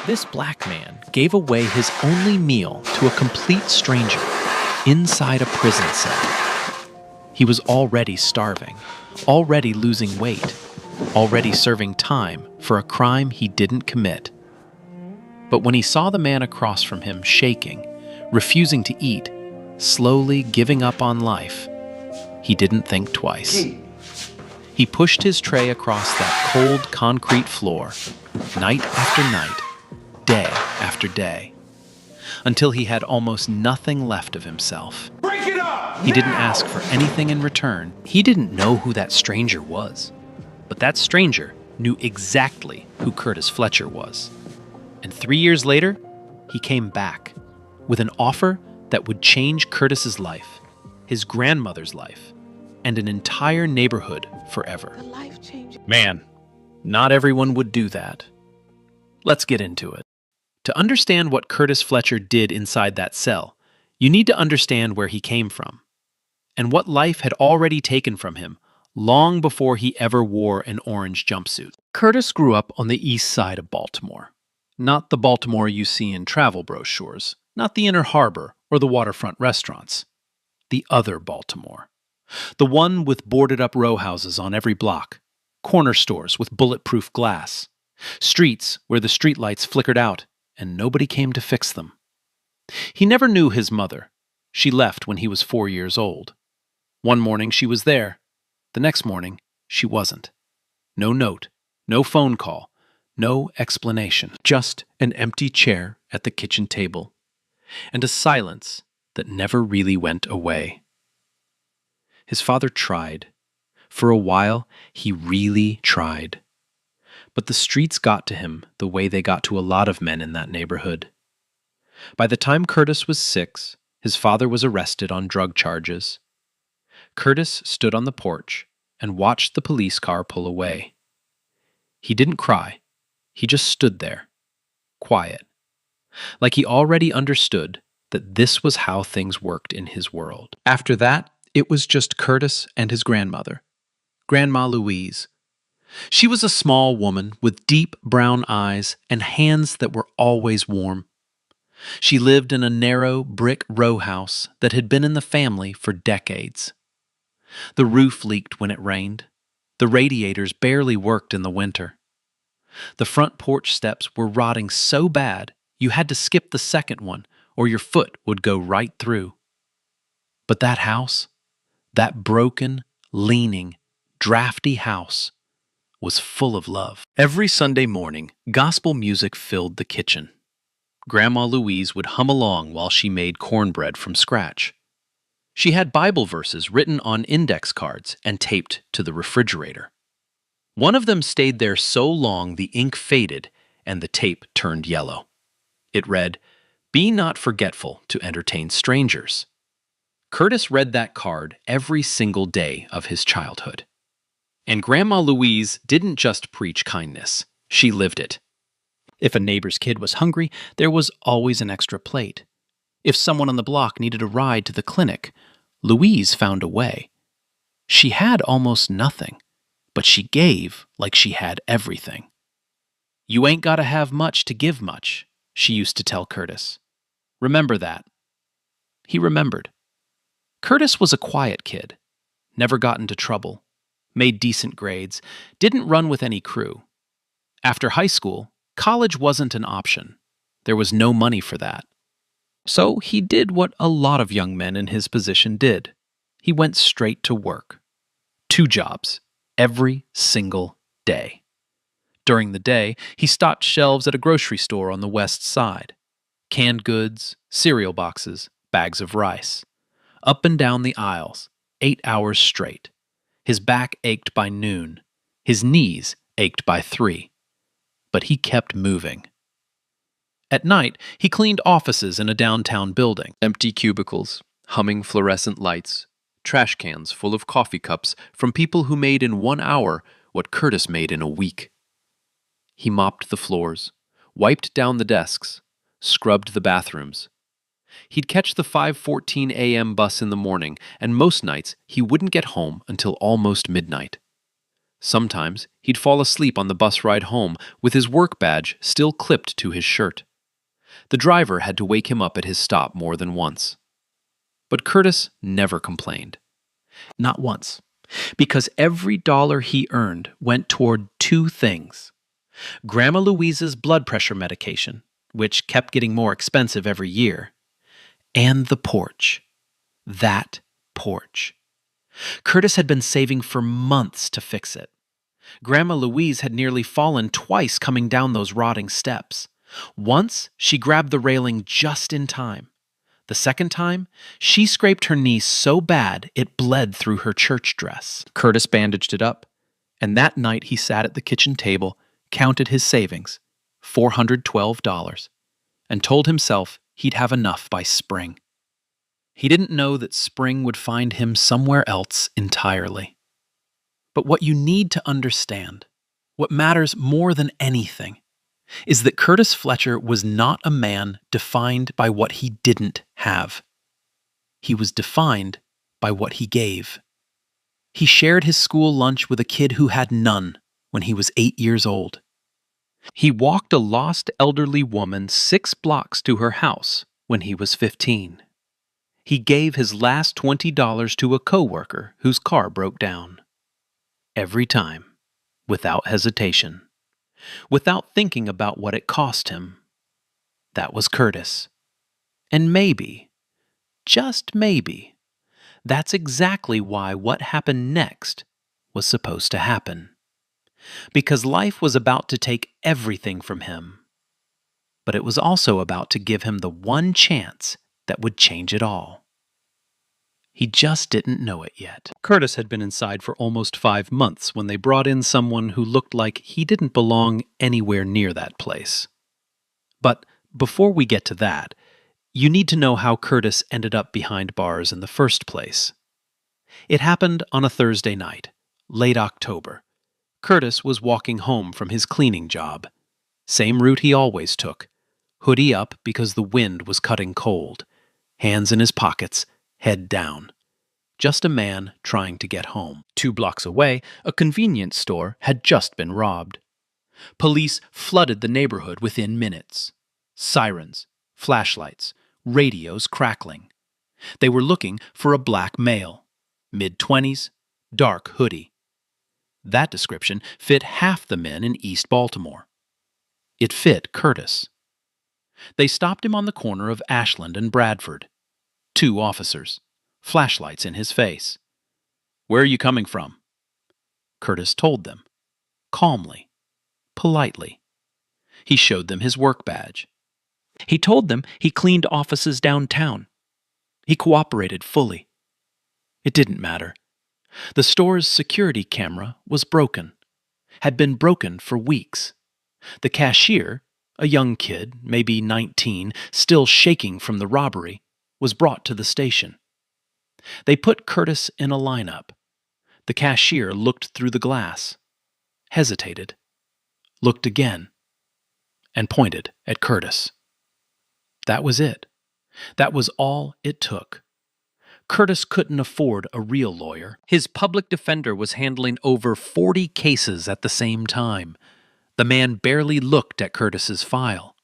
This black man gave away his only meal to a complete stranger inside a prison cell. He was already starving, already losing weight, already serving time for a crime he didn't commit. But when he saw the man across from him shaking, refusing to eat, slowly giving up on life, he didn't think twice. He pushed his tray across that cold concrete floor, night after night, day after day, until he had almost nothing left of himself. Break it up! He didn't ask for anything in return. He didn't know who that stranger was. But that stranger knew exactly who Curtis Fletcher was. And 3 years later, he came back with an offer that would change Curtis's life, his grandmother's life, and an entire neighborhood forever. Man, not everyone would do that. Let's get into it. To understand what Curtis Fletcher did inside that cell, you need to understand where he came from and what life had already taken from him long before he ever wore an orange jumpsuit. Curtis grew up on the east side of Baltimore. Not the Baltimore you see in travel brochures, not the Inner Harbor or the waterfront restaurants. The other Baltimore. The one with boarded-up row houses on every block, corner stores with bulletproof glass, streets where the streetlights flickered out and nobody came to fix them. He never knew his mother. She left when he was 4 years old. One morning she was there. The next morning she wasn't. No note, no phone call, no explanation. Just an empty chair at the kitchen table and a silence that never really went away. His father tried. For a while, he really tried. But the streets got to him the way they got to a lot of men in that neighborhood. By the time Curtis was 6, his father was arrested on drug charges. Curtis stood on the porch and watched the police car pull away. He didn't cry. He just stood there, quiet, like he already understood that this was how things worked in his world. After that, it was just Curtis and his grandmother, Grandma Louise. She was a small woman with deep brown eyes and hands that were always warm. She lived in a narrow brick row house that had been in the family for decades. The roof leaked when it rained. The radiators barely worked in the winter. The front porch steps were rotting so bad you had to skip the second one or your foot would go right through. But that house, that broken, leaning, drafty house, was full of love. Every Sunday morning, gospel music filled the kitchen. Grandma Louise would hum along while she made cornbread from scratch. She had Bible verses written on index cards and taped to the refrigerator. One of them stayed there so long the ink faded and the tape turned yellow. It read, "Be not forgetful to entertain strangers." Curtis read that card every single day of his childhood. And Grandma Louise didn't just preach kindness, she lived it. If a neighbor's kid was hungry, there was always an extra plate. If someone on the block needed a ride to the clinic, Louise found a way. She had almost nothing, but she gave like she had everything. "You ain't gotta have much to give much," she used to tell Curtis. "Remember that." He remembered. Curtis was a quiet kid, never got into trouble, made decent grades, didn't run with any crew. After high school, college wasn't an option. There was no money for that. So he did what a lot of young men in his position did. He went straight to work. 2 jobs, every single day. During the day, he stocked shelves at a grocery store on the west side. Canned goods, cereal boxes, bags of rice. Up and down the aisles, 8 hours straight. His back ached by noon. His knees ached by 3. But he kept moving. At night, he cleaned offices in a downtown building. Empty cubicles, humming fluorescent lights, trash cans full of coffee cups from people who made in 1 hour what Curtis made in a week. He mopped the floors, wiped down the desks, scrubbed the bathrooms. He'd catch the 5:14 a.m. bus in the morning, and most nights he wouldn't get home until almost midnight. Sometimes he'd fall asleep on the bus ride home with his work badge still clipped to his shirt. The driver had to wake him up at his stop more than once. But Curtis never complained. Not once. Because every dollar he earned went toward two things: Grandma Louise's blood pressure medication, which kept getting more expensive every year, and the porch. That porch. Curtis had been saving for months to fix it. Grandma Louise had nearly fallen twice coming down those rotting steps. Once, she grabbed the railing just in time. The second time, she scraped her knee so bad it bled through her church dress. Curtis bandaged it up, and that night he sat at the kitchen table, counted his savings, $412, and told himself he'd have enough by spring. He didn't know that spring would find him somewhere else entirely. But what you need to understand, what matters more than anything, is that Curtis Fletcher was not a man defined by what he didn't have. He was defined by what he gave. He shared his school lunch with a kid who had none when he was 8 years old. He walked a lost elderly woman 6 blocks to her house when he was 15. He gave his last $20 to a coworker whose car broke down. Every time, without hesitation. Without thinking about what it cost him. That was Curtis. And maybe, just maybe, that's exactly why what happened next was supposed to happen. Because life was about to take everything from him. But it was also about to give him the one chance that would change it all. He just didn't know it yet. Curtis had been inside for almost 5 months when they brought in someone who looked like he didn't belong anywhere near that place. But before we get to that, you need to know how Curtis ended up behind bars in the first place. It happened on a Thursday night, late October. Curtis was walking home from his cleaning job. Same route he always took. Hoodie up because the wind was cutting cold. Hands in his pockets, head down. Just a man trying to get home. 2 blocks away, a convenience store had just been robbed. Police flooded the neighborhood within minutes. Sirens, flashlights, radios crackling. They were looking for a black male. Mid-20s, dark hoodie. That description fit half the men in East Baltimore. It fit Curtis. They stopped him on the corner of Ashland and Bradford. 2 officers, flashlights in his face. "Where are you coming from?" Curtis told them, calmly, politely. He showed them his work badge. He told them he cleaned offices downtown. He cooperated fully. It didn't matter. The store's security camera was broken, had been broken for weeks. The cashier, a young kid, maybe 19, still shaking from the robbery, was brought to the station. They put Curtis in a lineup. The cashier looked through the glass, hesitated, looked again, and pointed at Curtis. That was it. That was all it took. Curtis couldn't afford a real lawyer. His public defender was handling over 40 cases at the same time. The man barely looked at Curtis's file.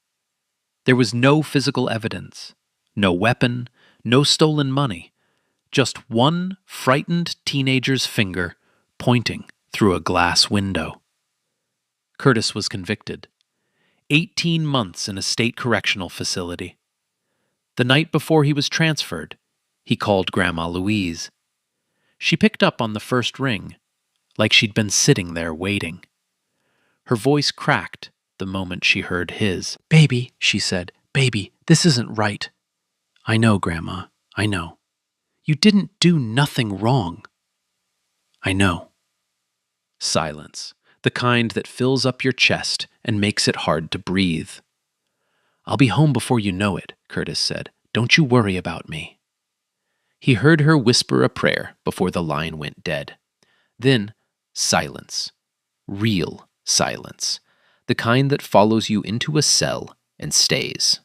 There was no physical evidence, no weapon, no stolen money, just one frightened teenager's finger pointing through a glass window. Curtis was convicted. 18 months in a state correctional facility. The night before he was transferred, he called Grandma Louise. She picked up on the first ring, like she'd been sitting there waiting. Her voice cracked the moment she heard his. "Baby," she said, "baby, this isn't right." "I know, Grandma, I know. You didn't do nothing wrong." "I know." Silence, the kind that fills up your chest and makes it hard to breathe. "I'll be home before you know it," Curtis said. "Don't you worry about me." He heard her whisper a prayer before the line went dead. Then, silence. Real silence. The kind that follows you into a cell and stays.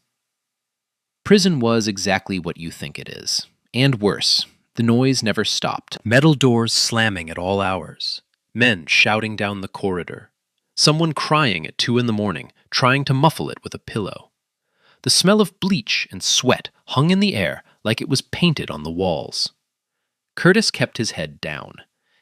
Prison was exactly what you think it is. And worse, the noise never stopped. Metal doors slamming at all hours. Men shouting down the corridor. Someone crying at 2 in the morning, trying to muffle it with a pillow. The smell of bleach and sweat hung in the air like it was painted on the walls. Curtis kept his head down.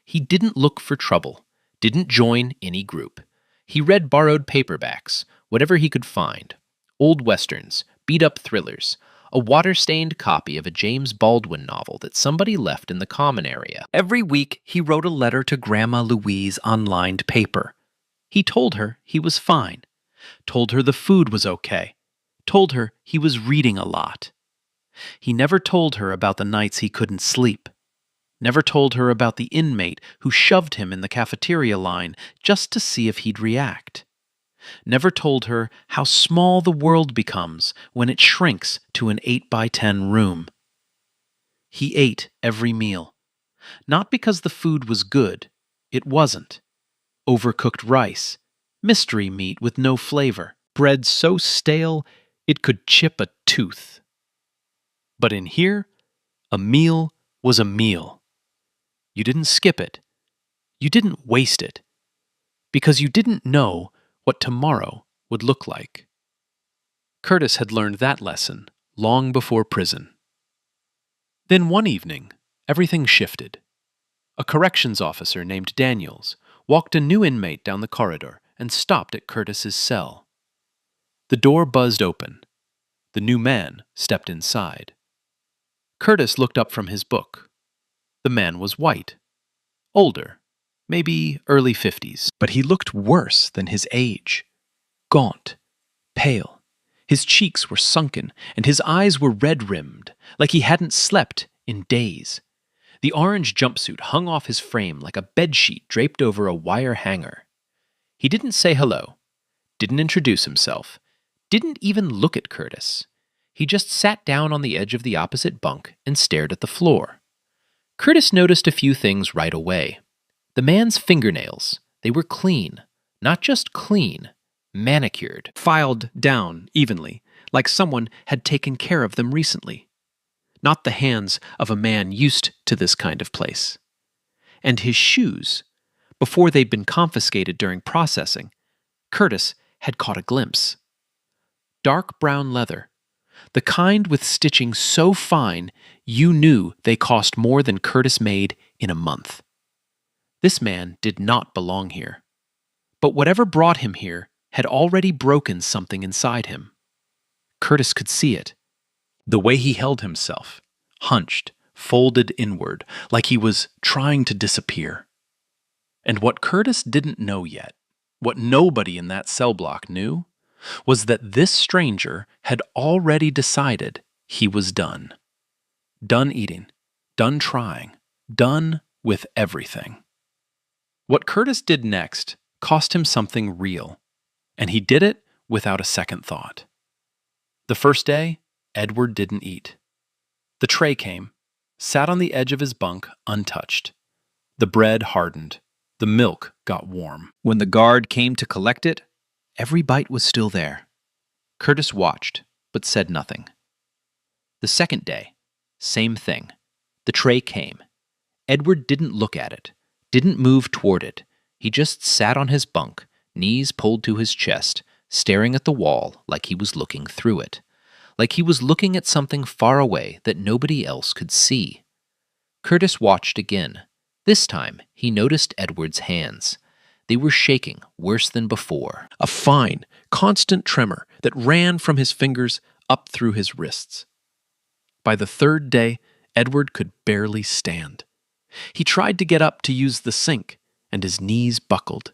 He didn't look for trouble, didn't join any group. He read borrowed paperbacks, whatever he could find. Old westerns, beat-up thrillers, a water-stained copy of a James Baldwin novel that somebody left in the common area. Every week, he wrote a letter to Grandma Louise on lined paper. He told her he was fine, told her the food was okay, told her he was reading a lot. He never told her about the nights he couldn't sleep. Never told her about the inmate who shoved him in the cafeteria line just to see if he'd react. Never told her how small the world becomes when it shrinks to an 8x10 room. He ate every meal. Not because the food was good. It wasn't. Overcooked rice, mystery meat with no flavor, bread so stale it could chip a tooth. But in here, a meal was a meal. You didn't skip it. You didn't waste it. Because you didn't know what tomorrow would look like. Curtis had learned that lesson long before prison. Then one evening, everything shifted. A corrections officer named Daniels walked a new inmate down the corridor and stopped at Curtis's cell. The door buzzed open. The new man stepped inside. Curtis looked up from his book. The man was white, older, maybe early 50s, but he looked worse than his age. Gaunt, pale. His cheeks were sunken, and his eyes were red-rimmed, like he hadn't slept in days. The orange jumpsuit hung off his frame like a bedsheet draped over a wire hanger. He didn't say hello, didn't introduce himself, didn't even look at Curtis. He just sat down on the edge of the opposite bunk and stared at the floor. Curtis noticed a few things right away. The man's fingernails, they were clean. Not just clean, manicured. Filed down evenly, like someone had taken care of them recently. Not the hands of a man used to this kind of place. And his shoes, before they'd been confiscated during processing, Curtis had caught a glimpse. Dark brown leather, the kind with stitching so fine you knew they cost more than Curtis made in a month. This man did not belong here. But whatever brought him here had already broken something inside him. Curtis could see it. The way he held himself, hunched, folded inward, like he was trying to disappear. And what Curtis didn't know yet, what nobody in that cell block knew, was that this stranger had already decided he was done. Done eating, done trying, done with everything. What Curtis did next cost him something real, and he did it without a second thought. The first day, Edward didn't eat. The tray came, sat on the edge of his bunk untouched. The bread hardened. The milk got warm. When the guard came to collect it, every bite was still there. Curtis watched, but said nothing. The second day, same thing. The tray came. Edward didn't look at it, didn't move toward it. He just sat on his bunk, knees pulled to his chest, staring at the wall like he was looking through it, like he was looking at something far away that nobody else could see. Curtis watched again. This time, he noticed Edward's hands. They were shaking worse than before. A fine, constant tremor that ran from his fingers up through his wrists. By the third day, Edward could barely stand. He tried to get up to use the sink, and his knees buckled.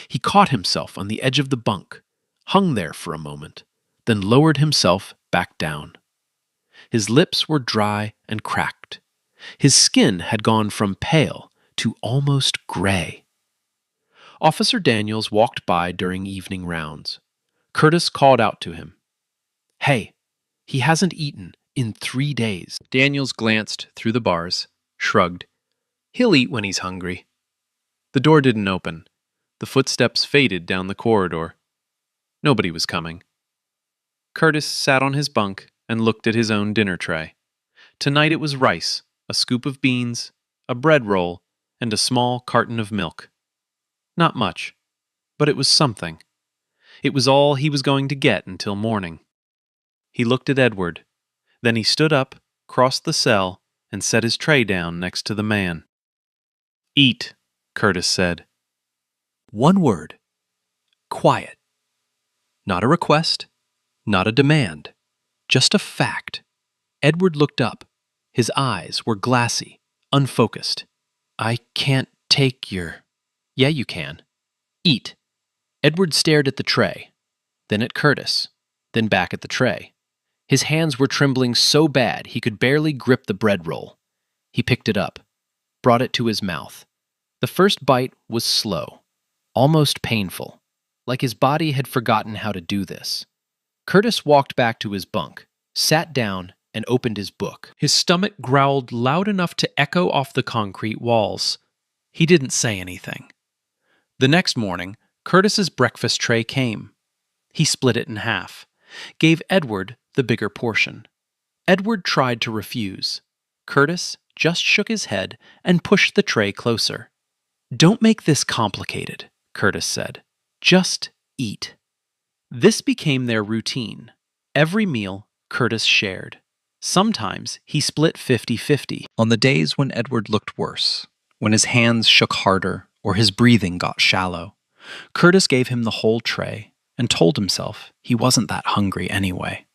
He caught himself on the edge of the bunk, hung there for a moment, then lowered himself back down. His lips were dry and cracked. His skin had gone from pale to almost gray. Officer Daniels walked by during evening rounds. Curtis called out to him. "Hey, he hasn't eaten in 3 days." Daniels glanced through the bars, shrugged. "He'll eat when he's hungry." The door didn't open. The footsteps faded down the corridor. Nobody was coming. Curtis sat on his bunk and looked at his own dinner tray. Tonight it was rice, a scoop of beans, a bread roll, and a small carton of milk. Not much, but it was something. It was all he was going to get until morning. He looked at Edward. Then he stood up, crossed the cell, and set his tray down next to the man. "Eat," Curtis said. One word. Quiet. Not a request, not a demand, just a fact. Edward looked up. His eyes were glassy, unfocused. "I can't take your—" "Yeah, you can. Eat." Edward stared at the tray, then at Curtis, then back at the tray. His hands were trembling so bad he could barely grip the bread roll. He picked it up, brought it to his mouth. The first bite was slow, almost painful, like his body had forgotten how to do this. Curtis walked back to his bunk, sat down, and opened his book. His stomach growled loud enough to echo off the concrete walls. He didn't say anything. The next morning, Curtis's breakfast tray came. He split it in half, gave Edward the bigger portion. Edward tried to refuse. Curtis just shook his head and pushed the tray closer. "Don't make this complicated," Curtis said. "Just eat." This became their routine. Every meal, Curtis shared. Sometimes he split 50-50. On the days when Edward looked worse, when his hands shook harder or his breathing got shallow, Curtis gave him the whole tray and told himself he wasn't that hungry anyway.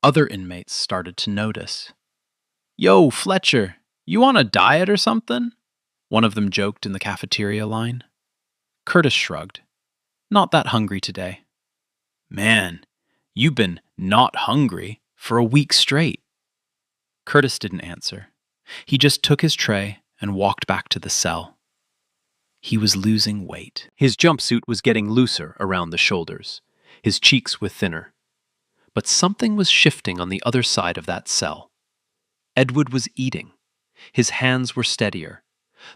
Other inmates started to notice. "Yo, Fletcher, you on a diet or something?" one of them joked in the cafeteria line. Curtis shrugged. "Not that hungry today." "Man, you've been not hungry for a week straight." Curtis didn't answer. He just took his tray and walked back to the cell. He was losing weight. His jumpsuit was getting looser around the shoulders. His cheeks were thinner. But something was shifting on the other side of that cell. Edward was eating. His hands were steadier.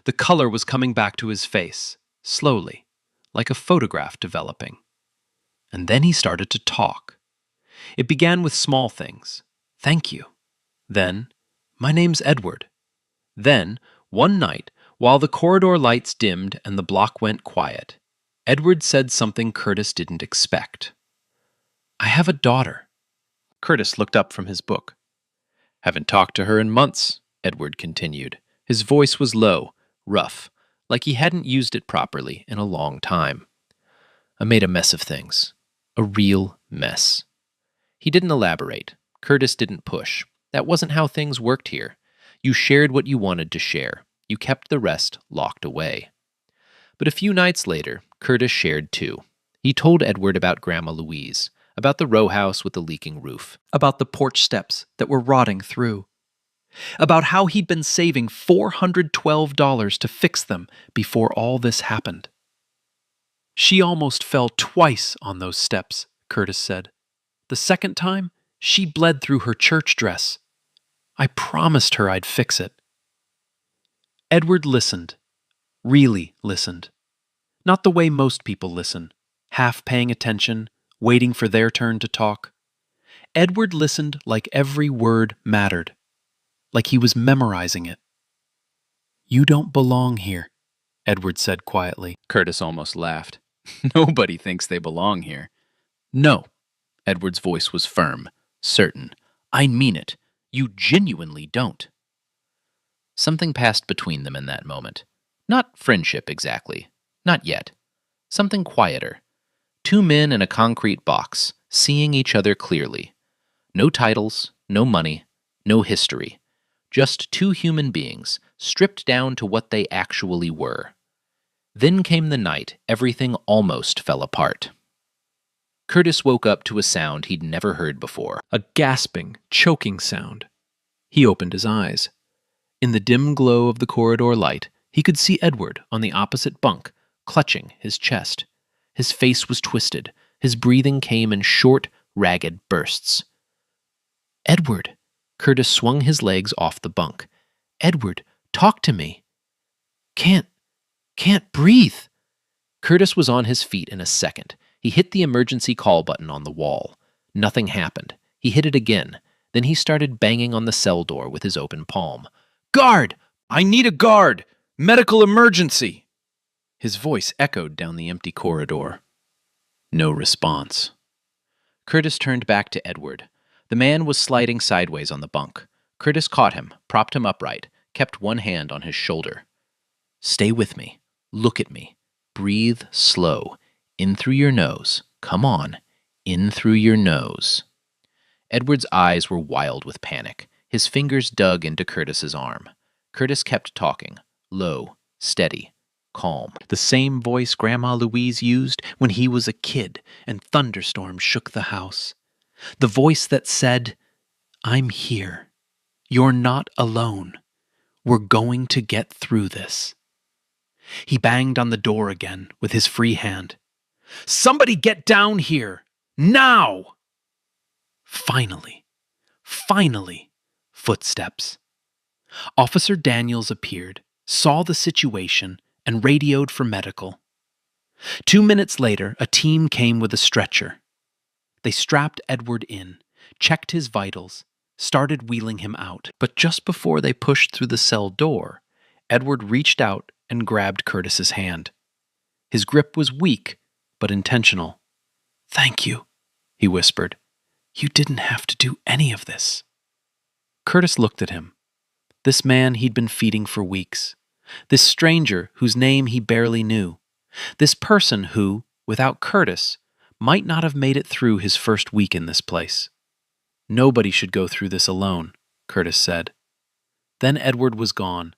The color was coming back to his face, slowly, like a photograph developing. And then he started to talk. It began with small things. "Thank you." Then, "My name's Edward." Then, one night, while the corridor lights dimmed and the block went quiet, Edward said something Curtis didn't expect. "I have a daughter." Curtis looked up from his book. "Haven't talked to her in months," Edward continued. His voice was low, rough, like he hadn't used it properly in a long time. "I made a mess of things. A real mess." He didn't elaborate. Curtis didn't push. That wasn't how things worked here. You shared what you wanted to share. You kept the rest locked away. But a few nights later, Curtis shared too. He told Edward about Grandma Louise, about the row house with the leaking roof, about the porch steps that were rotting through, about how he'd been saving $412 to fix them before all this happened. "She almost fell twice on those steps," Curtis said. "The second time, she bled through her church dress. I promised her I'd fix it." Edward listened. Really listened. Not the way most people listen, half paying attention, waiting for their turn to talk. Edward listened like every word mattered, like he was memorizing it. "You don't belong here," Edward said quietly. Curtis almost laughed. "Nobody thinks they belong here." "No." Edward's voice was firm, certain. "I mean it. You genuinely don't." Something passed between them in that moment. Not friendship exactly. Not yet. Something quieter. Two men in a concrete box, seeing each other clearly. No titles, no money, no history. Just two human beings, stripped down to what they actually were. Then came the night everything almost fell apart. Curtis woke up to a sound he'd never heard before. A gasping, choking sound. He opened his eyes. In the dim glow of the corridor light, he could see Edward on the opposite bunk, clutching his chest. His face was twisted. His breathing came in short, ragged bursts. "Edward!" Curtis swung his legs off the bunk. "Edward, talk to me." Can't breathe." Curtis was on his feet in a second. He hit the emergency call button on the wall. Nothing happened. He hit it again. Then he started banging on the cell door with his open palm. "Guard! I need a guard! Medical emergency!" His voice echoed down the empty corridor. No response. Curtis turned back to Edward. The man was sliding sideways on the bunk. Curtis caught him, propped him upright, kept one hand on his shoulder. Stay with me. Look at me. Breathe slow. In through your nose. Come on. In through your nose. Edward's eyes were wild with panic. His fingers dug into Curtis's arm. Curtis kept talking, low, steady, calm. The same voice Grandma Louise used when he was a kid and thunderstorms shook the house. The voice that said, I'm here. You're not alone. We're going to get through this. He banged on the door again with his free hand. Somebody get down here! Now! Finally, footsteps. Officer Daniels appeared, saw the situation, and radioed for medical. 2 minutes later, a team came with a stretcher. They strapped Edward in, checked his vitals, started wheeling him out. But just before they pushed through the cell door, Edward reached out and grabbed Curtis's hand. His grip was weak, but intentional. Thank you, he whispered. You didn't have to do any of this. Curtis looked at him. This man he'd been feeding for weeks. This stranger whose name he barely knew. This person who, without Curtis, might not have made it through his first week in this place. Nobody should go through this alone, Curtis said. Then Edward was gone.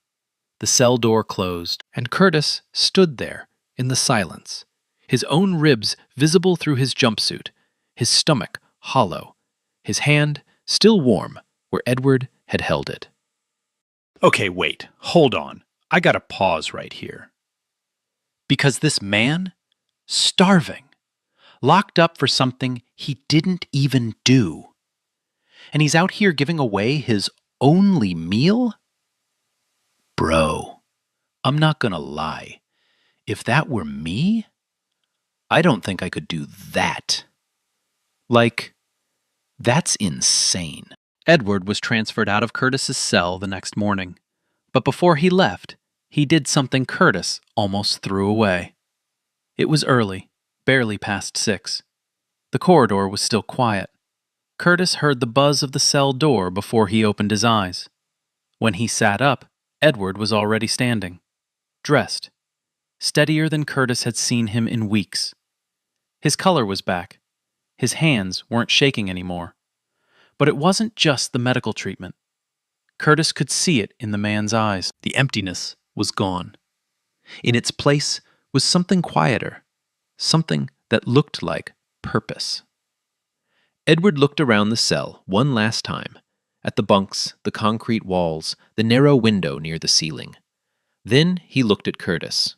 The cell door closed, and Curtis stood there in the silence, his own ribs visible through his jumpsuit, his stomach hollow, his hand still warm where Edward had held it. Okay, wait, hold on. I gotta pause right here. Because this man, starving, locked up for something he didn't even do. And he's out here giving away his only meal? Bro, I'm not gonna lie. If that were me, I don't think I could do that. Like, that's insane. Edward was transferred out of Curtis's cell the next morning. But before he left, he did something Curtis almost threw away. It was early, barely past 6. The corridor was still quiet. Curtis heard the buzz of the cell door before he opened his eyes. When he sat up, Edward was already standing, dressed, steadier than Curtis had seen him in weeks. His color was back. His hands weren't shaking anymore. But it wasn't just the medical treatment. Curtis could see it in the man's eyes. The emptiness was gone. In its place was something quieter, something that looked like purpose. Edward looked around the cell one last time, at the bunks, the concrete walls, the narrow window near the ceiling. Then he looked at Curtis.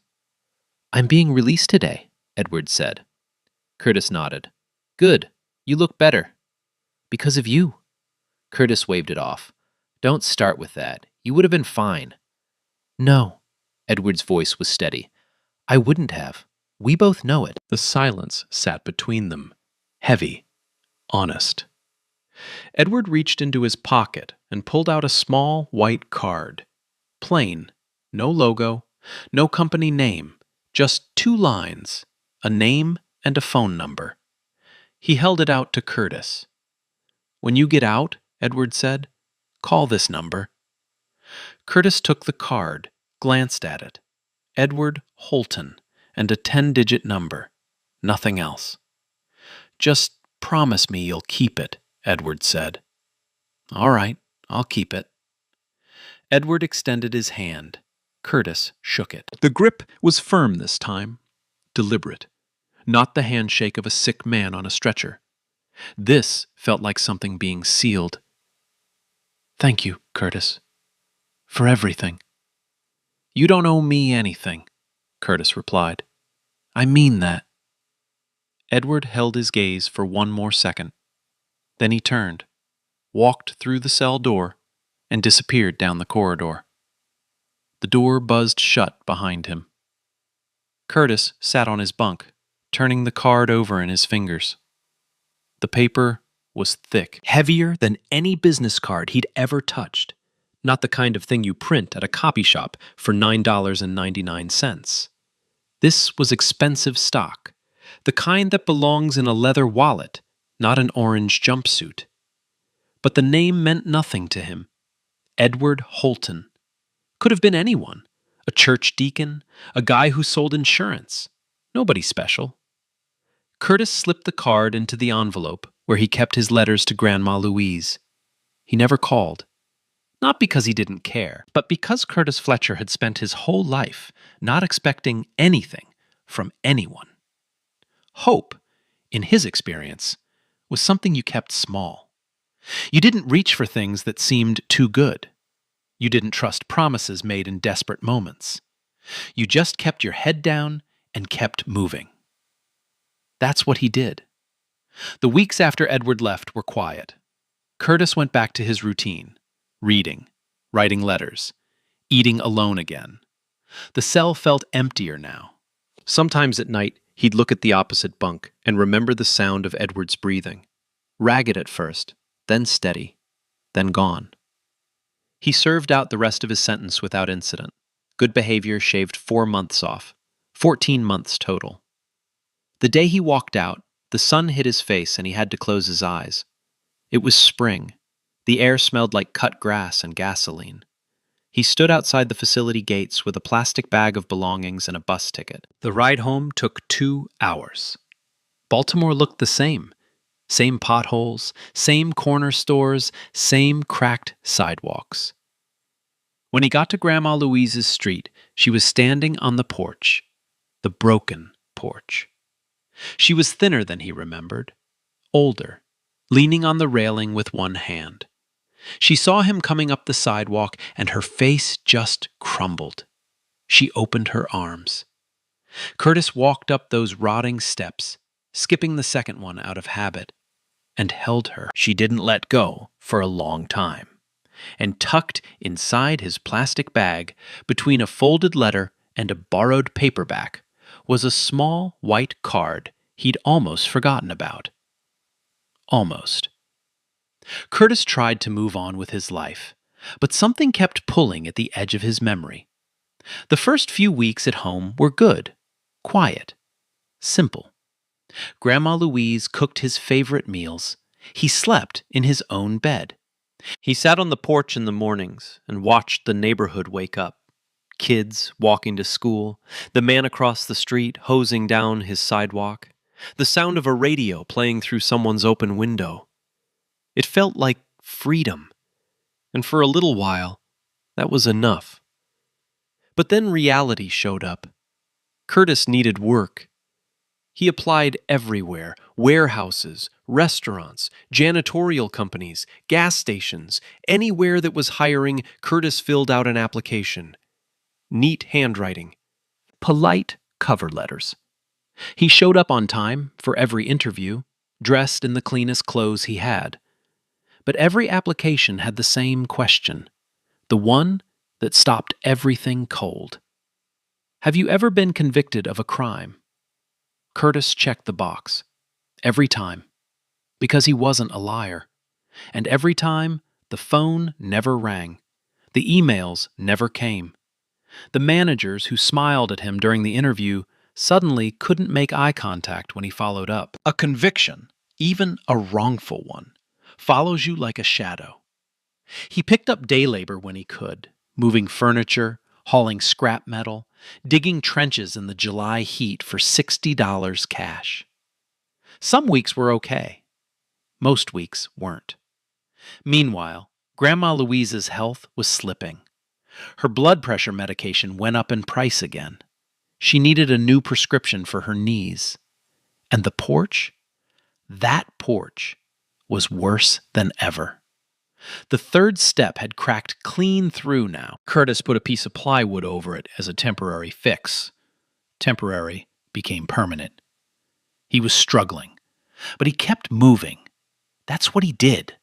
I'm being released today, Edward said. Curtis nodded. Good, you look better. Because of you. Curtis waved it off. Don't start with that. You would have been fine. No. Edward's voice was steady. I wouldn't have. We both know it. The silence sat between them, heavy, honest. Edward reached into his pocket and pulled out a small white card. Plain, no logo, no company name, just 2 lines, a name and a phone number. He held it out to Curtis. When you get out, Edward said, call this number. Curtis took the card, glanced at it. Edward Holton, and a 10-digit number. Nothing else. Just promise me you'll keep it, Edward said. All right, I'll keep it. Edward extended his hand. Curtis shook it. The grip was firm this time, deliberate, not the handshake of a sick man on a stretcher. This felt like something being sealed. Thank you, Curtis, for everything. You don't owe me anything, Curtis replied. I mean that. Edward held his gaze for one more second. Then he turned, walked through the cell door, and disappeared down the corridor. The door buzzed shut behind him. Curtis sat on his bunk, turning the card over in his fingers. The paper was thick, heavier than any business card he'd ever touched. Not the kind of thing you print at a copy shop for $9.99. This was expensive stock, the kind that belongs in a leather wallet, not an orange jumpsuit. But the name meant nothing to him. Edward Holton. Could have been anyone. A church deacon, a guy who sold insurance. Nobody special. Curtis slipped the card into the envelope where he kept his letters to Grandma Louise. He never called. Not because he didn't care, but because Curtis Fletcher had spent his whole life not expecting anything from anyone. Hope, in his experience, was something you kept small. You didn't reach for things that seemed too good. You didn't trust promises made in desperate moments. You just kept your head down and kept moving. That's what he did. The weeks after Edward left were quiet. Curtis went back to his routine, reading, writing letters, eating alone again. The cell felt emptier now. Sometimes at night, he'd look at the opposite bunk and remember the sound of Edward's breathing. Ragged at first, then steady, then gone. He served out the rest of his sentence without incident. Good behavior shaved 4 months off, 14 months total. The day he walked out, the sun hit his face and he had to close his eyes. It was spring. The air smelled like cut grass and gasoline. He stood outside the facility gates with a plastic bag of belongings and a bus ticket. The ride home took 2 hours. Baltimore looked the same. Same potholes, same corner stores, same cracked sidewalks. When he got to Grandma Louise's street, she was standing on the porch, the broken porch. She was thinner than he remembered, older, leaning on the railing with one hand. She saw him coming up the sidewalk, and her face just crumbled. She opened her arms. Curtis walked up those rotting steps, skipping the second one out of habit, and held her. She didn't let go for a long time. And tucked inside his plastic bag, between a folded letter and a borrowed paperback, was a small white card he'd almost forgotten about. Almost. Curtis tried to move on with his life, but something kept pulling at the edge of his memory. The first few weeks at home were good, quiet, simple. Grandma Louise cooked his favorite meals. He slept in his own bed. He sat on the porch in the mornings and watched the neighborhood wake up. Kids walking to school, the man across the street hosing down his sidewalk, the sound of a radio playing through someone's open window. It felt like freedom, and for a little while, that was enough. But then reality showed up. Curtis needed work. He applied everywhere: warehouses, restaurants, janitorial companies, gas stations. Anywhere that was hiring, Curtis filled out an application. Neat handwriting. Polite cover letters. He showed up on time for every interview, dressed in the cleanest clothes he had. But every application had the same question, the one that stopped everything cold. Have you ever been convicted of a crime? Curtis checked the box. Every time. Because he wasn't a liar. And every time, the phone never rang. The emails never came. The managers who smiled at him during the interview suddenly couldn't make eye contact when he followed up. A conviction, even a wrongful one, follows you like a shadow. He picked up day labor when he could, moving furniture, hauling scrap metal, digging trenches in the July heat for $60 cash. Some weeks were okay. Most weeks weren't. Meanwhile, Grandma Louise's health was slipping. Her blood pressure medication went up in price again. She needed a new prescription for her knees. And the porch? That porch was worse than ever. The third step had cracked clean through now. Curtis put a piece of plywood over it as a temporary fix. Temporary became permanent. He was struggling, but he kept moving. That's what he did.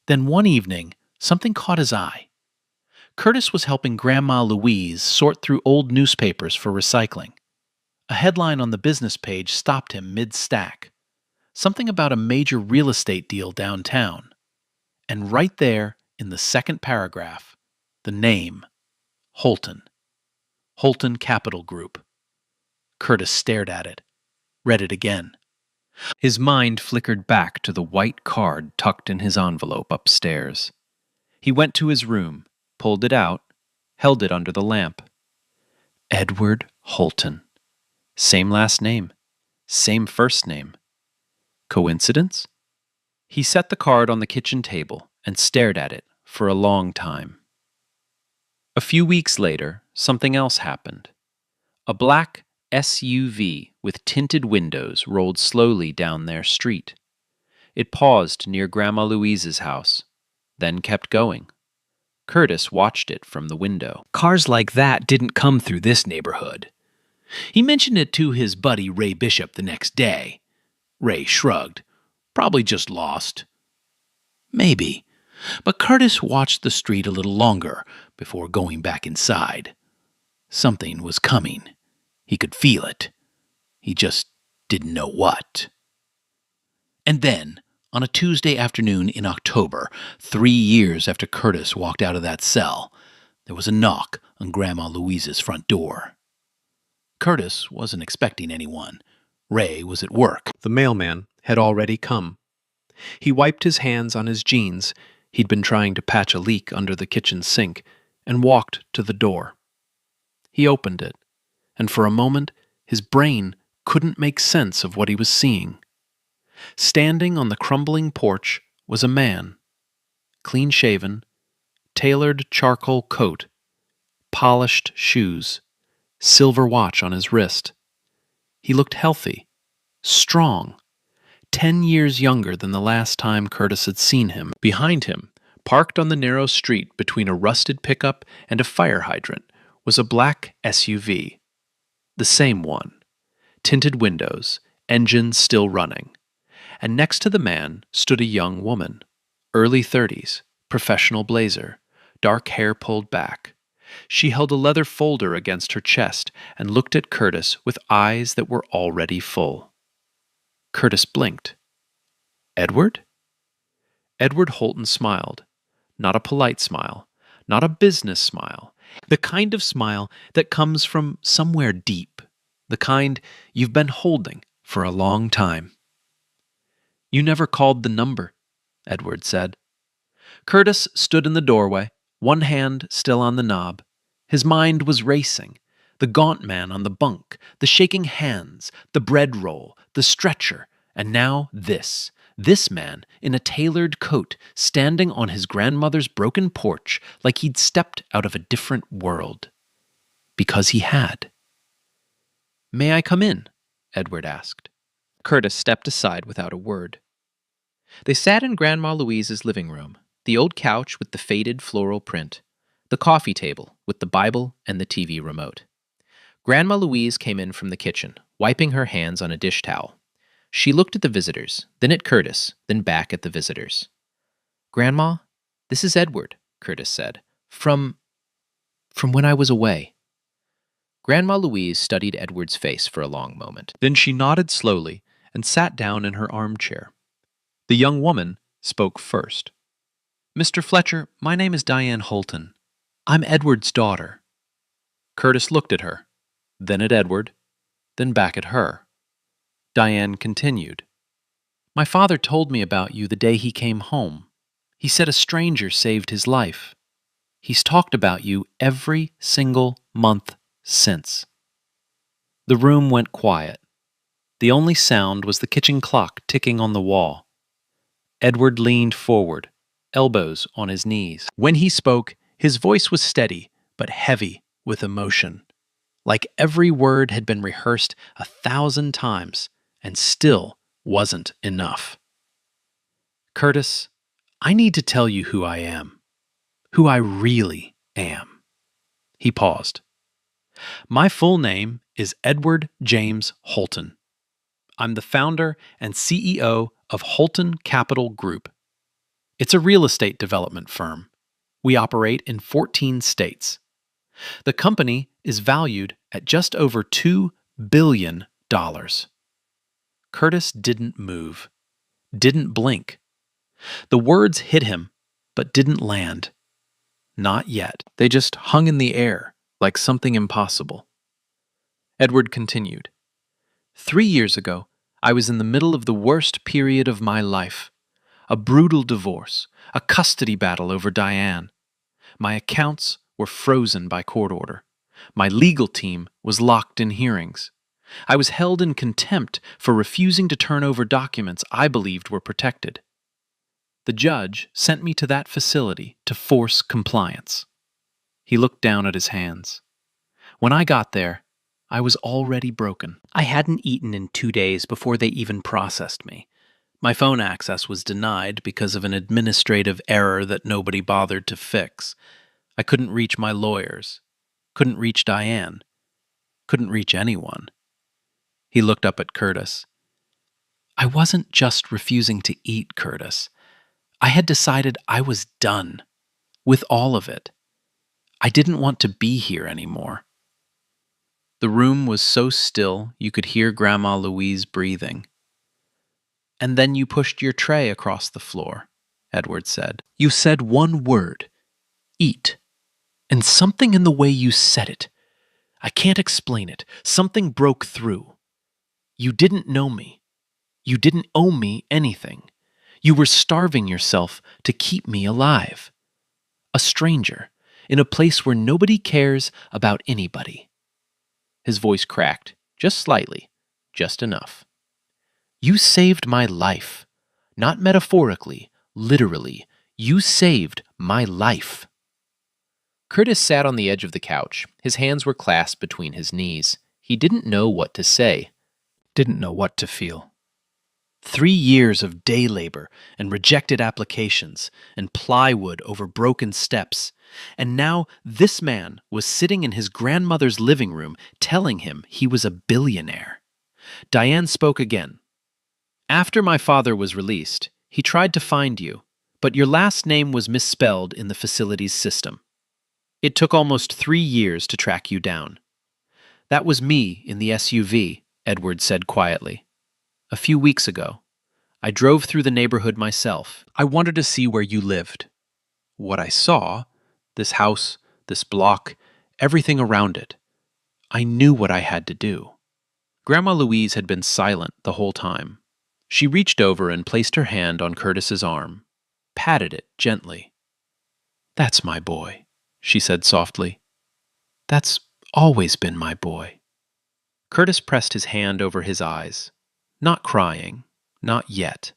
Then one evening, something caught his eye. Curtis was helping Grandma Louise sort through old newspapers for recycling. A headline on the business page stopped him mid-stack. Something about a major real estate deal downtown. And right there, in the second paragraph, the name, Holton. Holton Capital Group. Curtis stared at it, read it again. His mind flickered back to the white card tucked in his envelope upstairs. He went to his room, pulled it out, held it under the lamp. Edward Holton. Same last name, same first name. Coincidence? He set the card on the kitchen table and stared at it for a long time. A few weeks later, something else happened. A black SUV with tinted windows rolled slowly down their street. It paused near Grandma Louise's house, then kept going. Curtis watched it from the window. Cars like that didn't come through this neighborhood. He mentioned it to his buddy Ray Bishop the next day. Ray shrugged. Probably just lost. Maybe. But Curtis watched the street a little longer before going back inside. Something was coming. He could feel it. He just didn't know what. And then, on a Tuesday afternoon in October, 3 years after Curtis walked out of that cell, there was a knock on Grandma Louise's front door. Curtis wasn't expecting anyone. Ray was at work. The mailman had already come. He wiped his hands on his jeans, he'd been trying to patch a leak under the kitchen sink, and walked to the door. He opened it, and for a moment his brain couldn't make sense of what he was seeing. Standing on the crumbling porch was a man, clean-shaven, tailored charcoal coat, polished shoes, silver watch on his wrist. He looked healthy, strong, 10 years younger than the last time Curtis had seen him. Behind him, parked on the narrow street between a rusted pickup and a fire hydrant, was a black SUV. The same one. Tinted windows, engine still running. And next to the man stood a young woman, early 30s, professional blazer, dark hair pulled back. She held a leather folder against her chest and looked at Curtis with eyes that were already full. Curtis blinked. Edward? Edward Holton smiled. Not a polite smile, not a business smile. The kind of smile that comes from somewhere deep. The kind you've been holding for a long time. You never called the number, Edward said. Curtis stood in the doorway, one hand still on the knob. His mind was racing. The gaunt man on the bunk, the shaking hands, the bread roll, the stretcher, and now this man in a tailored coat standing on his grandmother's broken porch like he'd stepped out of a different world. Because he had. May I come in? Edward asked. Curtis stepped aside without a word. They sat in Grandma Louise's living room, the old couch with the faded floral print, the coffee table with the Bible and the TV remote. Grandma Louise came in from the kitchen, wiping her hands on a dish towel. She looked at the visitors, then at Curtis, then back at the visitors. Grandma, this is Edward, Curtis said, from when I was away. Grandma Louise studied Edward's face for a long moment. Then she nodded slowly and sat down in her armchair. The young woman spoke first. Mr. Fletcher, my name is Diane Holton. I'm Edward's daughter. Curtis looked at her, then at Edward, then back at her. Diane continued. My father told me about you the day he came home. He said a stranger saved his life. He's talked about you every single month since. The room went quiet. The only sound was the kitchen clock ticking on the wall. Edward leaned forward, elbows on his knees. When he spoke, his voice was steady but heavy with emotion, like every word had been rehearsed 1,000 times and still wasn't enough. Curtis, I need to tell you who I am, who I really am. He paused. My full name is Edward James Holton. I'm the founder and CEO of Holton Capital Group. It's a real estate development firm. We operate in 14 states. The company is valued at just over $2 billion. Curtis didn't move, didn't blink. The words hit him, but didn't land. Not yet. They just hung in the air like something impossible. Edward continued. 3 years ago, I was in the middle of the worst period of my life. A brutal divorce, a custody battle over Diane. My accounts were frozen by court order. My legal team was locked in hearings. I was held in contempt for refusing to turn over documents I believed were protected. The judge sent me to that facility to force compliance. He looked down at his hands. When I got there, I was already broken. I hadn't eaten in 2 days before they even processed me. My phone access was denied because of an administrative error that nobody bothered to fix. I couldn't reach my lawyers, couldn't reach Diane, couldn't reach anyone. He looked up at Curtis. I wasn't just refusing to eat, Curtis. I had decided I was done with all of it. I didn't want to be here anymore. The room was so still you could hear Grandma Louise breathing. And then you pushed your tray across the floor, Edward said. You said one word, eat. And something in the way you said it, I can't explain it, something broke through. You didn't know me. You didn't owe me anything. You were starving yourself to keep me alive. A stranger, in a place where nobody cares about anybody. His voice cracked, just slightly, just enough. You saved my life. Not metaphorically, literally. You saved my life. Curtis sat on the edge of the couch. His hands were clasped between his knees. He didn't know what to say. Didn't know what to feel. 3 years of day labor and rejected applications and plywood over broken steps. And now this man was sitting in his grandmother's living room telling him he was a billionaire. Diane spoke again. After my father was released, he tried to find you, but your last name was misspelled in the facility's system. It took almost 3 years to track you down. That was me in the SUV, Edward said quietly. A few weeks ago, I drove through the neighborhood myself. I wanted to see where you lived. What I saw, this house, this block, everything around it, I knew what I had to do. Grandma Louise had been silent the whole time. She reached over and placed her hand on Curtis's arm, patted it gently. That's my boy, she said softly. That's always been my boy. Curtis pressed his hand over his eyes, not crying, not yet,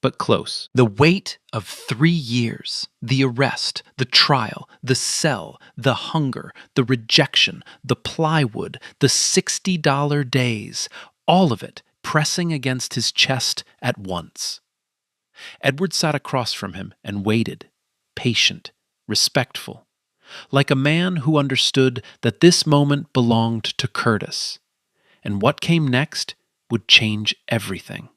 but close. The weight of 3 years, the arrest, the trial, the cell, the hunger, the rejection, the plywood, the $60 days, all of it pressing against his chest at once. Edward sat across from him and waited, patient, respectful, like a man who understood that this moment belonged to Curtis, and what came next would change everything.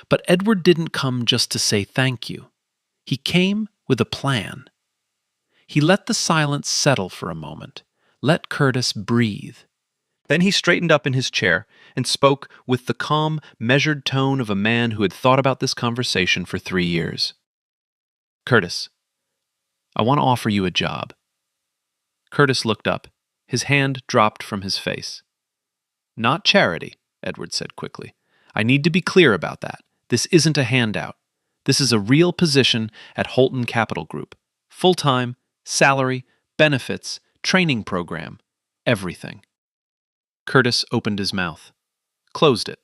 But Edward didn't come just to say thank you. He came with a plan. He let the silence settle for a moment, let Curtis breathe. Then he straightened up in his chair and spoke with the calm, measured tone of a man who had thought about this conversation for 3 years. Curtis, I want to offer you a job. Curtis looked up. His hand dropped from his face. Not charity, Edward said quickly. I need to be clear about that. This isn't a handout. This is a real position at Holton Capital Group. Full-time, salary, benefits, training program, everything. Curtis opened his mouth, closed it,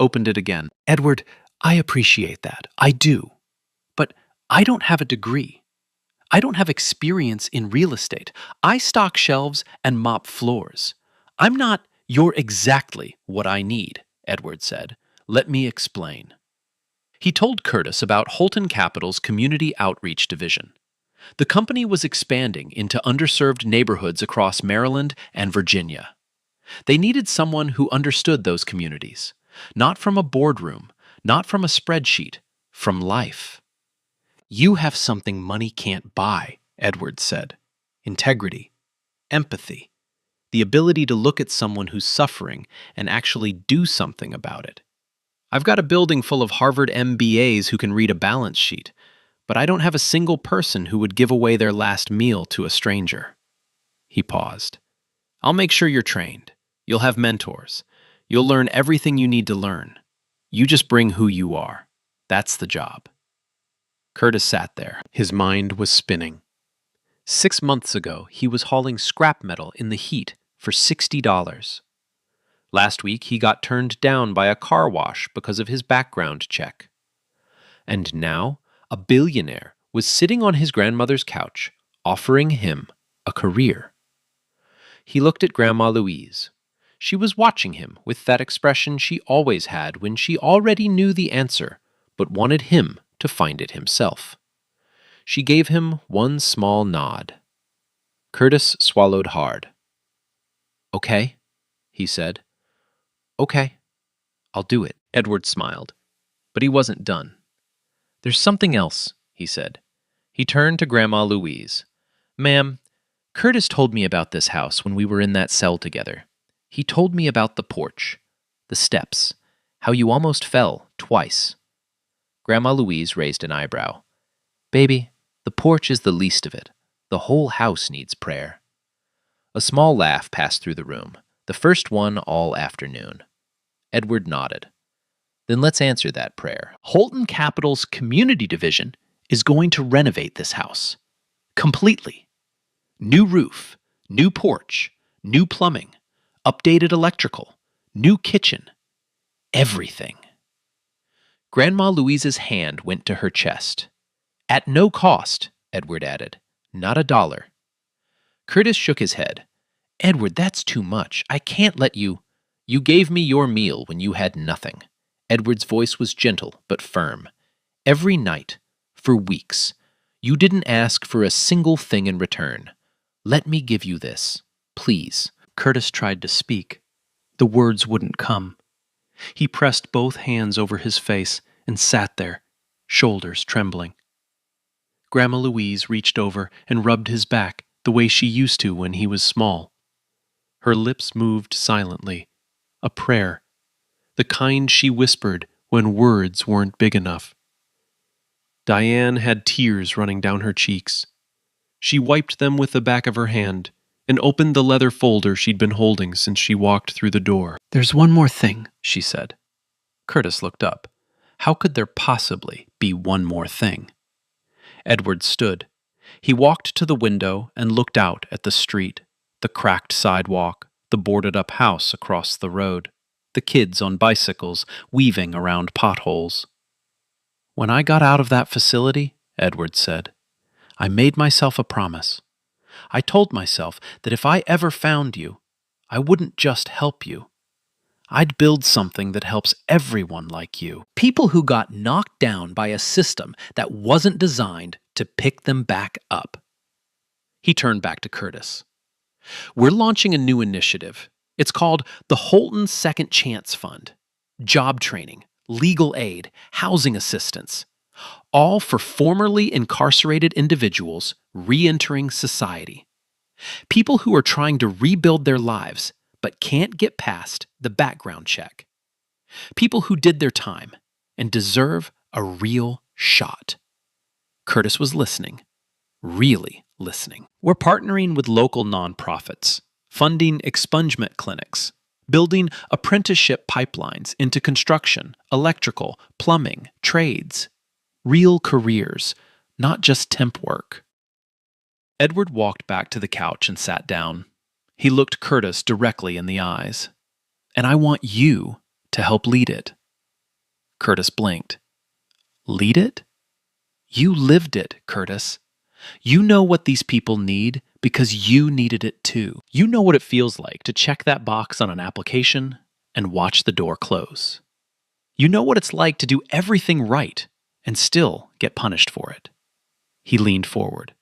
opened it again. Edward, I appreciate that. I do. But I don't have a degree. I don't have experience in real estate. I stock shelves and mop floors. I'm not You're exactly what I need, Edward said. Let me explain. He told Curtis about Holton Capital's Community Outreach Division. The company was expanding into underserved neighborhoods across Maryland and Virginia. They needed someone who understood those communities, not from a boardroom, not from a spreadsheet, from life. You have something money can't buy, Edward said. Integrity, empathy, the ability to look at someone who's suffering and actually do something about it. I've got a building full of Harvard MBAs who can read a balance sheet, but I don't have a single person who would give away their last meal to a stranger. He paused. I'll make sure you're trained. You'll have mentors. You'll learn everything you need to learn. You just bring who you are. That's the job." Curtis sat there. His mind was spinning. 6 months ago, he was hauling scrap metal in the heat for $60. Last week, he got turned down by a car wash because of his background check. And now, a billionaire was sitting on his grandmother's couch, offering him a career. He looked at Grandma Louise. She was watching him with that expression she always had when she already knew the answer, but wanted him to find it himself. She gave him one small nod. Curtis swallowed hard. "Okay," he said. "Okay, I'll do it." Edward smiled, but he wasn't done. "There's something else," he said. He turned to Grandma Louise. "Ma'am, Curtis told me about this house when we were in that cell together. He told me about the porch, the steps, how you almost fell twice." Grandma Louise raised an eyebrow. "Baby, the porch is the least of it. The whole house needs prayer." A small laugh passed through the room, the first one all afternoon. Edward nodded. "Then let's answer that prayer. Holton Capital's community division is going to renovate this house. Completely. New roof, new porch, new plumbing, updated electrical, new kitchen. Everything." Grandma Louise's hand went to her chest. "At no cost," Edward added. "Not a dollar." Curtis shook his head. "Edward, that's too much. I can't let you—" "You gave me your meal when you had nothing." Edward's voice was gentle but firm. "Every night, for weeks, you didn't ask for a single thing in return. Let me give you this, please." Curtis tried to speak. The words wouldn't come. He pressed both hands over his face and sat there, shoulders trembling. Grandma Louise reached over and rubbed his back the way she used to when he was small. Her lips moved silently, a prayer, the kind she whispered when words weren't big enough. Diane had tears running down her cheeks. She wiped them with the back of her hand and opened the leather folder she'd been holding since she walked through the door. "There's one more thing," she said. Curtis looked up. How could there possibly be one more thing? Edward stood. He walked to the window and looked out at the street, the cracked sidewalk, the boarded-up house across the road, the kids on bicycles weaving around potholes. "When I got out of that facility," Edward said, "I made myself a promise. I told myself that if I ever found you, I wouldn't just help you. I'd build something that helps everyone like you. People who got knocked down by a system that wasn't designed to pick them back up." He turned back to Curtis. "We're launching a new initiative. It's called the Holton Second Chance Fund. Job training, legal aid, housing assistance. All for formerly incarcerated individuals re-entering society. People who are trying to rebuild their lives but can't get past the background check. People who did their time and deserve a real shot." Curtis was listening, really listening. "We're partnering with local nonprofits, funding expungement clinics, building apprenticeship pipelines into construction, electrical, plumbing, trades. Real careers, not just temp work." Edward walked back to the couch and sat down. He looked Curtis directly in the eyes. "And I want you to help lead it." Curtis blinked. "Lead it? You lived it, Curtis. You know what these people need because you needed it too. You know what it feels like to check that box on an application and watch the door close. You know what it's like to do everything right and still get punished for it." He leaned forward.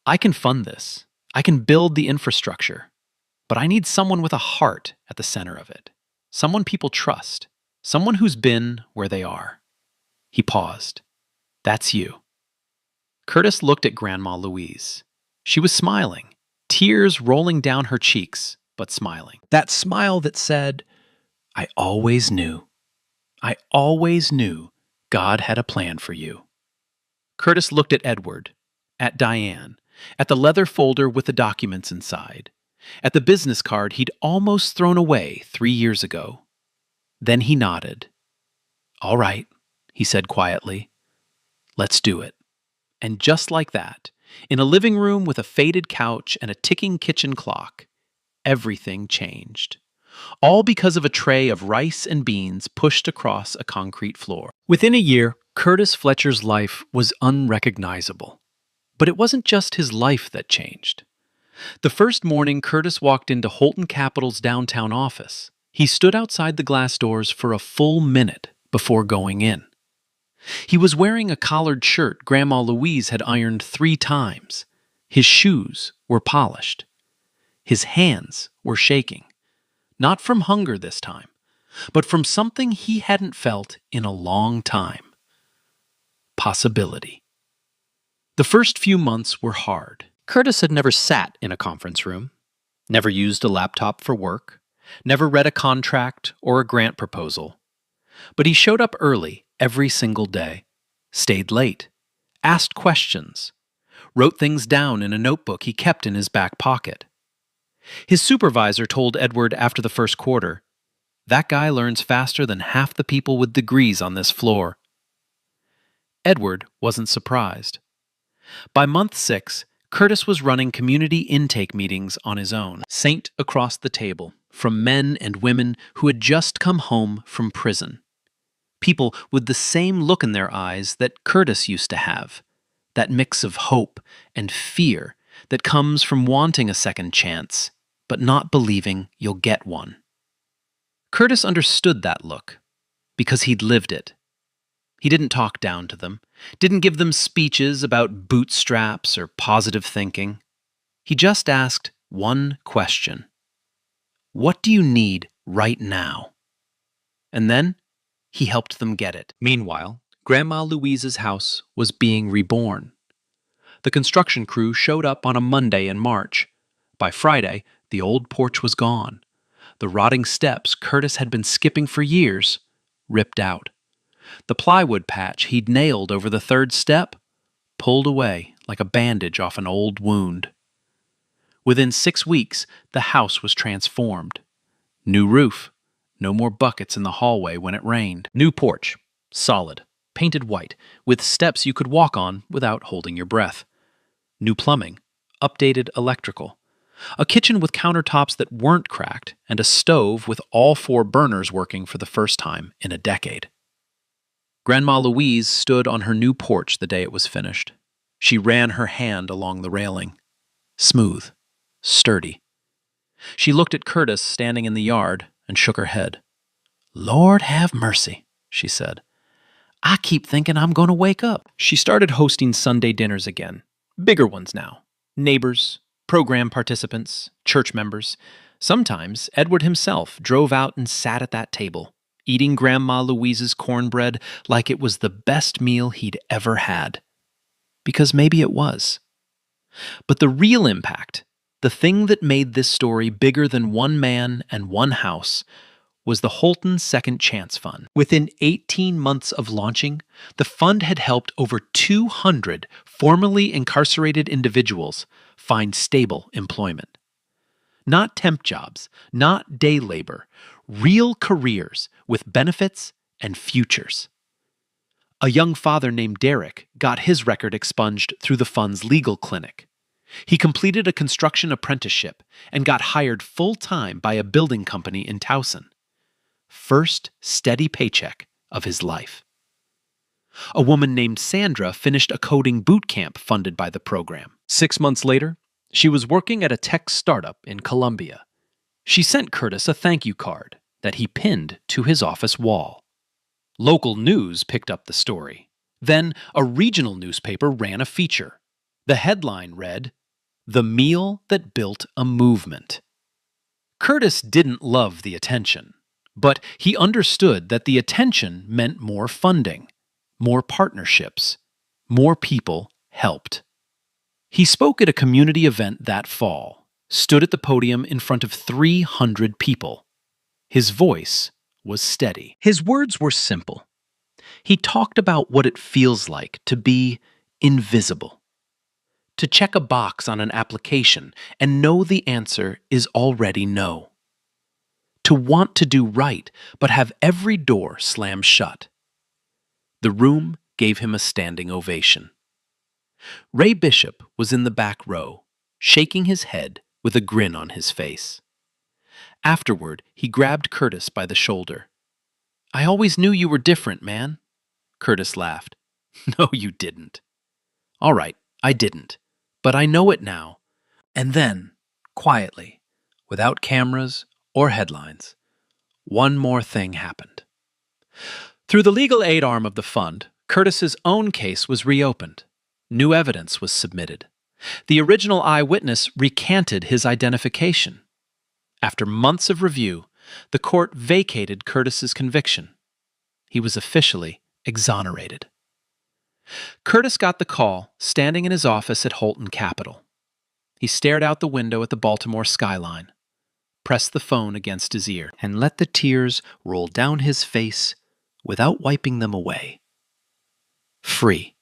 "I can fund this. I can build the infrastructure. But I need someone with a heart at the center of it. Someone people trust. Someone who's been where they are." He paused. "That's you." Curtis looked at Grandma Louise. She was smiling, tears rolling down her cheeks, but smiling. That smile that said, "I always knew. I always knew God had a plan for you." Curtis looked at Edward, at Diane, at the leather folder with the documents inside. at the business card he'd almost thrown away 3 years ago. Then he nodded. "All right," he said quietly. "Let's do it." And just like that, in a living room with a faded couch and a ticking kitchen clock, everything changed. All because of a tray of rice and beans pushed across a concrete floor. Within a year, Curtis Fletcher's life was unrecognizable. But it wasn't just his life that changed. The first morning Curtis walked into Holton Capital's downtown office, he stood outside the glass doors for a full minute before going in. He was wearing a collared shirt Grandma Louise had ironed 3 times. His shoes were polished. His hands were shaking. Not from hunger this time, but from something he hadn't felt in a long time. Possibility. The first few months were hard. Curtis had never sat in a conference room, never used a laptop for work, never read a contract or a grant proposal. But he showed up early every single day, stayed late, asked questions, wrote things down in a notebook he kept in his back pocket. His supervisor told Edward after the first quarter, "That guy learns faster than half the people with degrees on this floor." Edward wasn't surprised. By month 6, Curtis was running community intake meetings on his own, saint across the table, from men and women who had just come home from prison. People with the same look in their eyes that Curtis used to have, that mix of hope and fear that comes from wanting a second chance, but not believing you'll get one. Curtis understood that look, because he'd lived it. He didn't talk down to them, didn't give them speeches about bootstraps or positive thinking. He just asked one question. What do you need right now? And then he helped them get it. Meanwhile, Grandma Louise's house was being reborn. The construction crew showed up on a Monday in March. By Friday, the old porch was gone. The rotting steps Curtis had been skipping for years ripped out. The plywood patch he'd nailed over the 3rd step pulled away like a bandage off an old wound. Within 6 weeks, the house was transformed. New roof, no more buckets in the hallway when it rained. New porch, solid, painted white, with steps you could walk on without holding your breath. New plumbing, updated electrical. A kitchen with countertops that weren't cracked, and a stove with all 4 burners working for the first time in a decade. Grandma Louise stood on her new porch the day it was finished. She ran her hand along the railing. Smooth, sturdy. She looked at Curtis standing in the yard and shook her head. "Lord have mercy," she said. "I keep thinking I'm going to wake up." She started hosting Sunday dinners again. Bigger ones now. Neighbors, program participants, church members. Sometimes Edward himself drove out and sat at that table, eating Grandma Louise's cornbread like it was the best meal he'd ever had. Because maybe it was. But the real impact, the thing that made this story bigger than one man and one house, was the Holton Second Chance Fund. Within 18 months of launching, the fund had helped over 200 formerly incarcerated individuals find stable employment. Not temp jobs, not day labor, real careers with benefits and futures. A young father named Derek got his record expunged through the fund's legal clinic. He completed a construction apprenticeship and got hired full-time by a building company in Towson. First steady paycheck of his life. A woman named Sandra finished a coding boot camp funded by the program. 6 months later, she was working at a tech startup in Colombia. She sent Curtis a thank you card that he pinned to his office wall. Local news picked up the story. Then a regional newspaper ran a feature. The headline read, "The Meal That Built a Movement." Curtis didn't love the attention, but he understood that the attention meant more funding, more partnerships, more people helped. He spoke at a community event that fall, stood at the podium in front of 300 people. His voice was steady. His words were simple. He talked about what it feels like to be invisible, To check a box on an application and know the answer is already no. To want to do right, but have every door slammed shut. The room gave him a standing ovation. Ray Bishop was in the back row, shaking his head with a grin on his face. Afterward, he grabbed Curtis by the shoulder. "I always knew you were different, man." Curtis laughed. "No, you didn't." "All right, I didn't. But I know it now." And then, quietly, without cameras or headlines, one more thing happened. Through the legal aid arm of the fund, Curtis's own case was reopened. New evidence was submitted. The original eyewitness recanted his identification. After months of review, the court vacated Curtis's conviction. He was officially exonerated. Curtis got the call standing in his office at Holton Capital. He stared out the window at the Baltimore skyline, pressed the phone against his ear, and let the tears roll down his face without wiping them away. Free.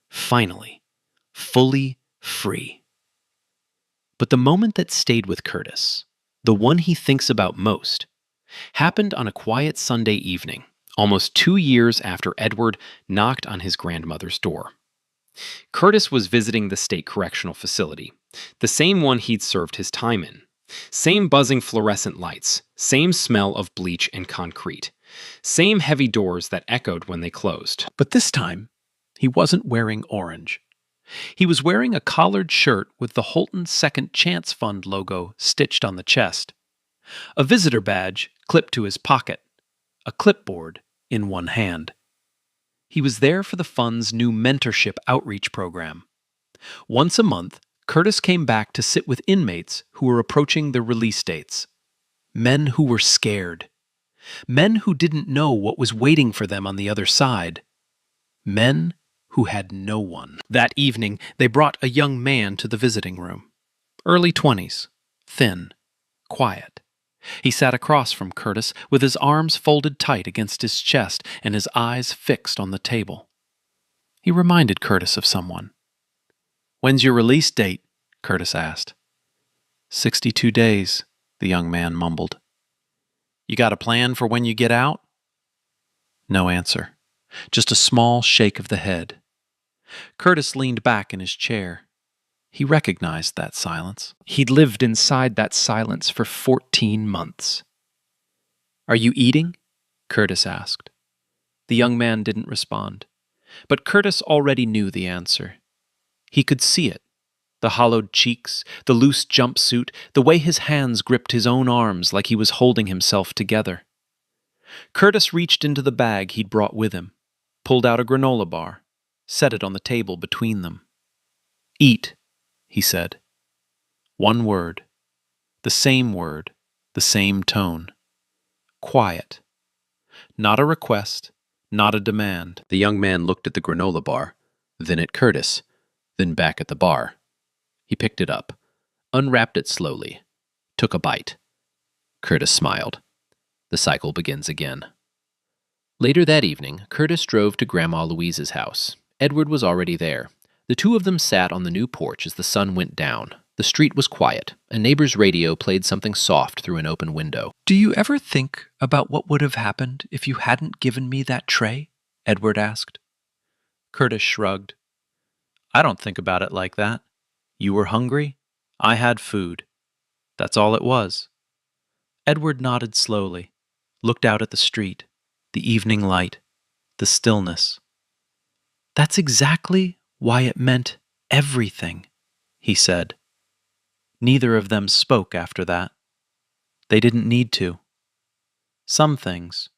Finally. Fully free. But the moment that stayed with Curtis, the one he thinks about most, happened on a quiet Sunday evening, almost 2 years after Edward knocked on his grandmother's door. Curtis was visiting the state correctional facility, the same one he'd served his time in. Same buzzing fluorescent lights, same smell of bleach and concrete, same heavy doors that echoed when they closed. But this time, he wasn't wearing orange. He was wearing a collared shirt with the Holton Second Chance Fund logo stitched on the chest, a visitor badge clipped to his pocket, a clipboard in one hand. He was there for the fund's new mentorship outreach program. Once a month, Curtis came back to sit with inmates who were approaching their release dates. Men who were scared. Men who didn't know what was waiting for them on the other side. Men who had no one. That evening, they brought a young man to the visiting room. Early 20s, thin, quiet. He sat across from Curtis with his arms folded tight against his chest and his eyes fixed on the table. He reminded Curtis of someone. "When's your release date?" Curtis asked. 62 days, the young man mumbled. "You got a plan for when you get out?" No answer, just a small shake of the head. Curtis leaned back in his chair. He recognized that silence. He'd lived inside that silence for 14 months. "Are you eating?" Curtis asked. The young man didn't respond, but Curtis already knew the answer. He could see it. The hollowed cheeks, the loose jumpsuit, the way his hands gripped his own arms like he was holding himself together. Curtis reached into the bag he'd brought with him, pulled out a granola bar, set it on the table between them. "Eat," he said. One word. The same tone. Quiet. Not a request, not a demand. The young man looked at the granola bar, then at Curtis, then back at the bar. He picked it up, unwrapped it slowly, took a bite. Curtis smiled. The cycle begins again. Later that evening, Curtis drove to Grandma Louise's house. Edward was already there. The two of them sat on the new porch as the sun went down. The street was quiet. A neighbor's radio played something soft through an open window. "Do you ever think about what would have happened if you hadn't given me that tray?" Edward asked. Curtis shrugged. "I don't think about it like that. You were hungry. I had food. That's all it was." Edward nodded slowly, looked out at the street, the evening light, the stillness. "That's exactly why it meant everything," he said. Neither of them spoke after that. They didn't need to. Some things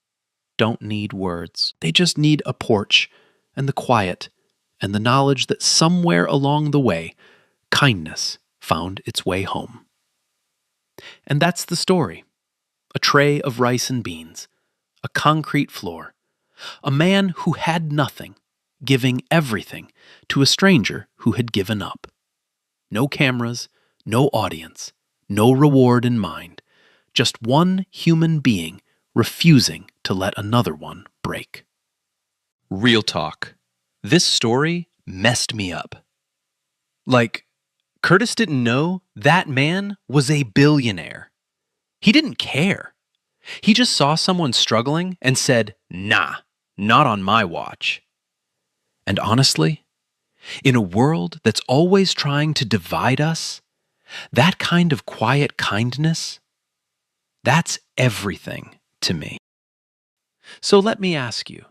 don't need words. They just need a porch and the quiet and the knowledge that somewhere along the way, kindness found its way home. And that's the story. A tray of rice and beans, a concrete floor, a man who had nothing, giving everything to a stranger who had given up. No cameras, no audience, no reward in mind, just one human being refusing to let another one break. Real talk. This story messed me up. Like, Curtis didn't know that man was a billionaire. He didn't care. He just saw someone struggling and said, "Nah, not on my watch." And honestly, in a world that's always trying to divide us, that kind of quiet kindness, that's everything to me. So let me ask you,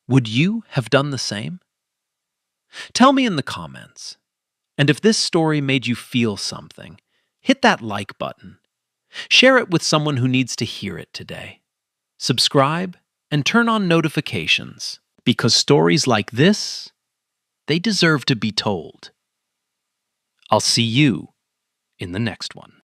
would you have done the same? Tell me in the comments. And if this story made you feel something, hit that like button. Share it with someone who needs to hear it today. Subscribe and turn on notifications, because stories like this, they deserve to be told. I'll see you in the next one.